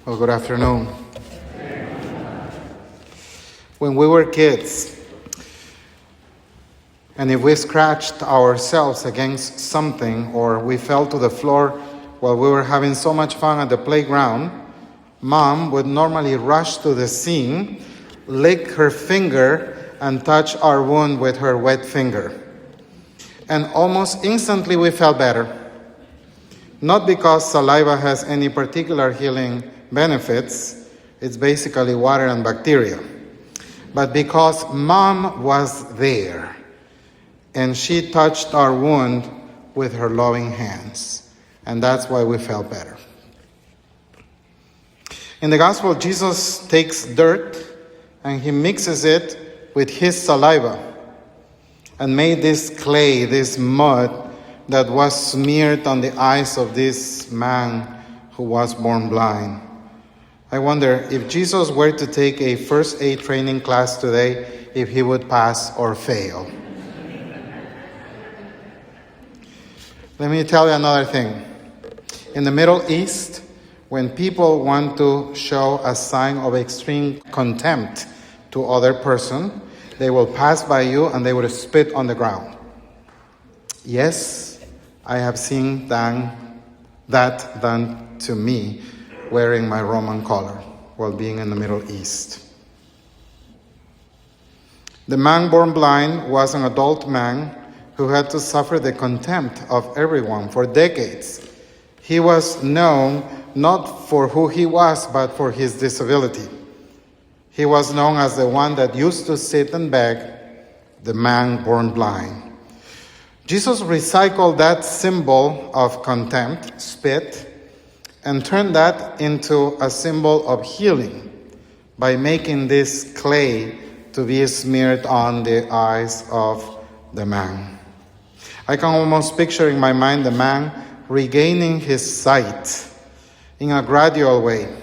Well, good afternoon. When we were kids, and if we scratched ourselves against something or we fell to the floor while we were having so much fun at the playground, Mom would normally rush to the scene, lick her finger, and touch our wound with her wet finger. And almost instantly we felt better. Not because saliva has any particular healing benefits, it's basically water and bacteria, but because Mom was there and she touched our wound with her loving hands. And that's why we felt better. In the gospel, Jesus takes dirt and he mixes it with his saliva and made this clay, this mud, that was smeared on the eyes of this man who was born blind. I wonder if Jesus were to take a first aid training class today, if he would pass or fail. Let me tell you another thing. In the Middle East, when people want to show a sign of extreme contempt to other person, they will pass by you and they will spit on the ground. Yes, I have seen that done to me wearing my Roman collar while being in the Middle East. The man born blind was an adult man who had to suffer the contempt of everyone for decades. He was known not for who he was, but for his disability. He was known as the one that used to sit and beg, the man born blind. Jesus recycled that symbol of contempt, spit, and turned that into a symbol of healing by making this clay to be smeared on the eyes of the man. I can almost picture in my mind the man regaining his sight in a gradual way,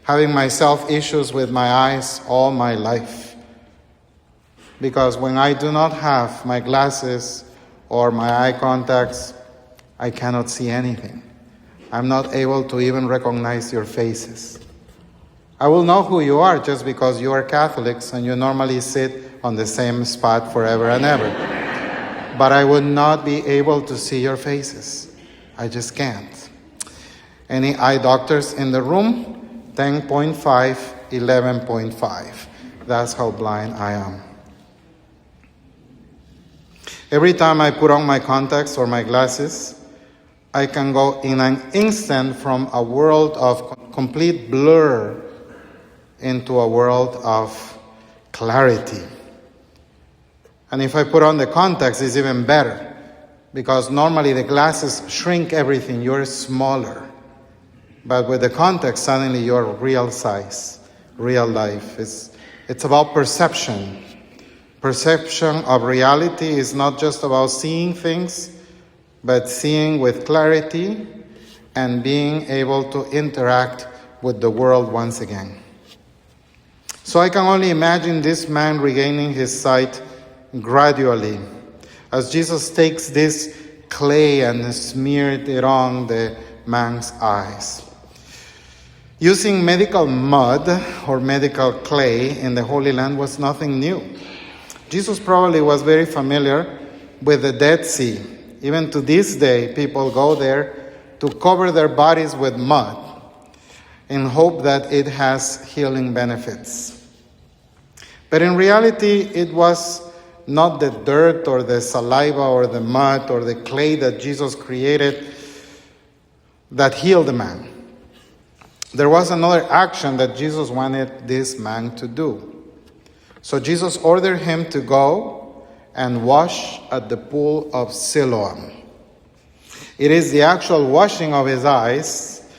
having myself issues with my eyes all my life. Because when I do not have my glasses or my eye contacts, I cannot see anything. I'm not able to even recognize your faces. I will know who you are just because you are Catholics and you normally sit on the same spot forever and ever. But I would not be able to see your faces. I just can't. Any eye doctors in the room? 10.5, 11.5. That's how blind I am. Every time I put on my contacts or my glasses, I can go in an instant from a world of complete blur into a world of clarity. And if I put on the contacts, it's even better, because normally the glasses shrink everything. You're smaller. But with the contacts, suddenly you're real size, real life. It's about perception. Perception of reality is not just about seeing things, but seeing with clarity and being able to interact with the world once again. So I can only imagine this man regaining his sight gradually as Jesus takes this clay and smeared it on the man's eyes. Using medical mud or medical clay in the Holy Land was nothing new. Jesus probably was very familiar with the Dead Sea. Even to this day, people go there to cover their bodies with mud in hope that it has healing benefits. But in reality, it was not the dirt or the saliva or the mud or the clay that Jesus created that healed the man. There was another action that Jesus wanted this man to do. So Jesus ordered him to go and wash at the pool of Siloam. It is the actual washing of his eyes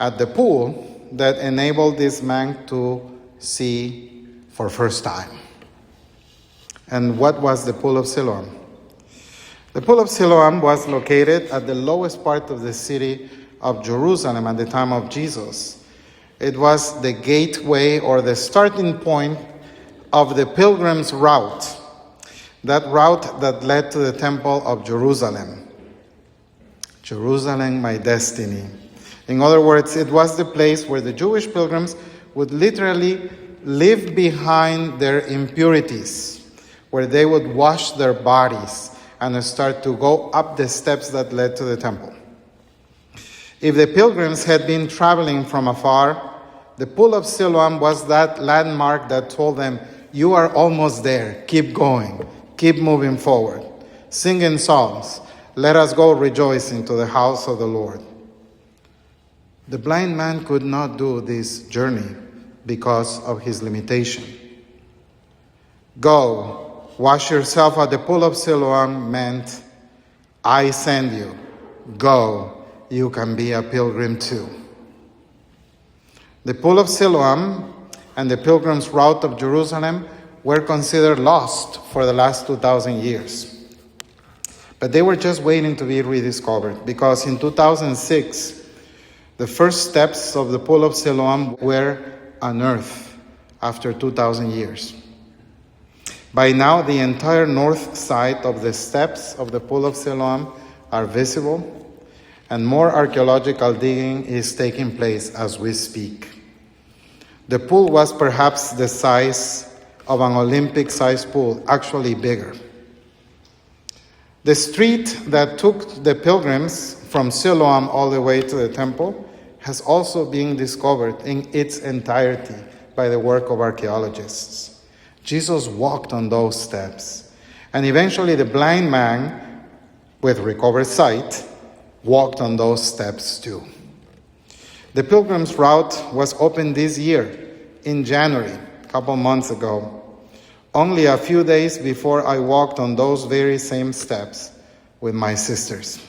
at the pool that enabled this man to see for first time. And what was the pool of Siloam? The pool of Siloam was located at the lowest part of the city of Jerusalem at the time of Jesus. It was the gateway or the starting point of the pilgrim's route, that route that led to the temple of Jerusalem. Jerusalem, my destiny. In other words, it was the place where the Jewish pilgrims would literally leave behind their impurities, where they would wash their bodies and start to go up the steps that led to the temple. If the pilgrims had been traveling from afar, the pool of Siloam was that landmark that told them, you are almost there, keep going, keep moving forward. Singing psalms, let us go rejoice into the house of the Lord. The blind man could not do this journey because of his limitation. Go, wash yourself at the pool of Siloam meant, I send you. Go, you can be a pilgrim too. The pool of Siloam and the pilgrim's route of Jerusalem were considered lost for the last 2,000 years. But they were just waiting to be rediscovered, because in 2006, the first steps of the pool of Siloam were unearthed after 2,000 years. By now, the entire north side of the steps of the pool of Siloam are visible, and more archaeological digging is taking place as we speak. The pool was perhaps the size of an Olympic-sized pool, actually bigger. The street that took the pilgrims from Siloam all the way to the temple has also been discovered in its entirety by the work of archaeologists. Jesus walked on those steps, and eventually the blind man, with recovered sight, walked on those steps too. The pilgrim's route was opened this year in January, a couple months ago, only a few days before I walked on those very same steps with my sisters.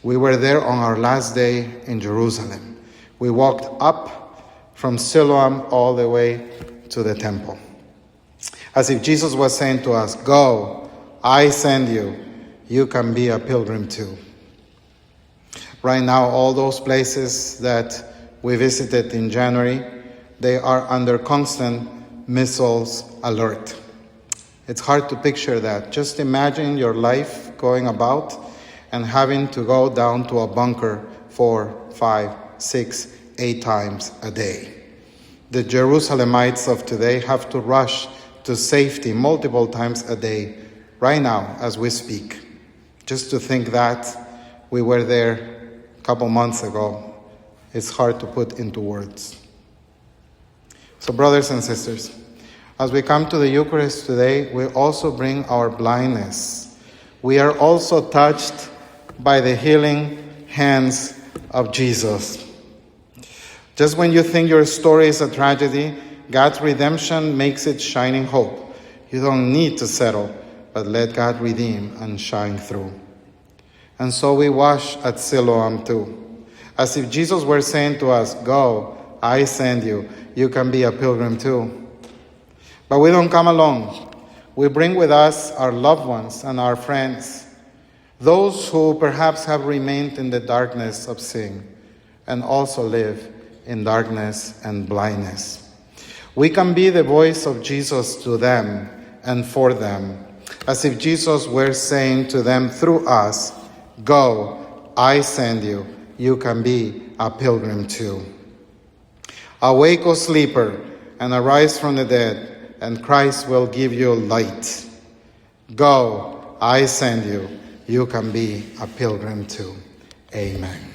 We were there on our last day in Jerusalem. We walked up from Siloam all the way to the temple, as if Jesus was saying to us, go, I send you, you can be a pilgrim too. Right now, all those places that we visited in January, they are under constant missiles alert. It's hard to picture that. Just imagine your life going about and having to go down to a bunker 4, 5, 6, 8 times a day. The Jerusalemites of today have to rush to safety multiple times a day, right now as we speak. Just to think that we were there a couple months ago, it's hard to put into words. So brothers and sisters, as we come to the Eucharist today, we also bring our blindness. We are also touched by the healing hands of Jesus. Just when you think your story is a tragedy, God's redemption makes it shining hope. You don't need to settle, but let God redeem and shine through. And so we wash at Siloam too, as if Jesus were saying to us, go, I send you, you can be a pilgrim too. But we don't come alone. We bring with us our loved ones and our friends, those who perhaps have remained in the darkness of sin and also live in darkness and blindness. We can be the voice of Jesus to them and for them, as if Jesus were saying to them through us, go, I send you, you can be a pilgrim too. Awake, O sleeper, and arise from the dead, and Christ will give you light. Go, I send you, you can be a pilgrim too. Amen.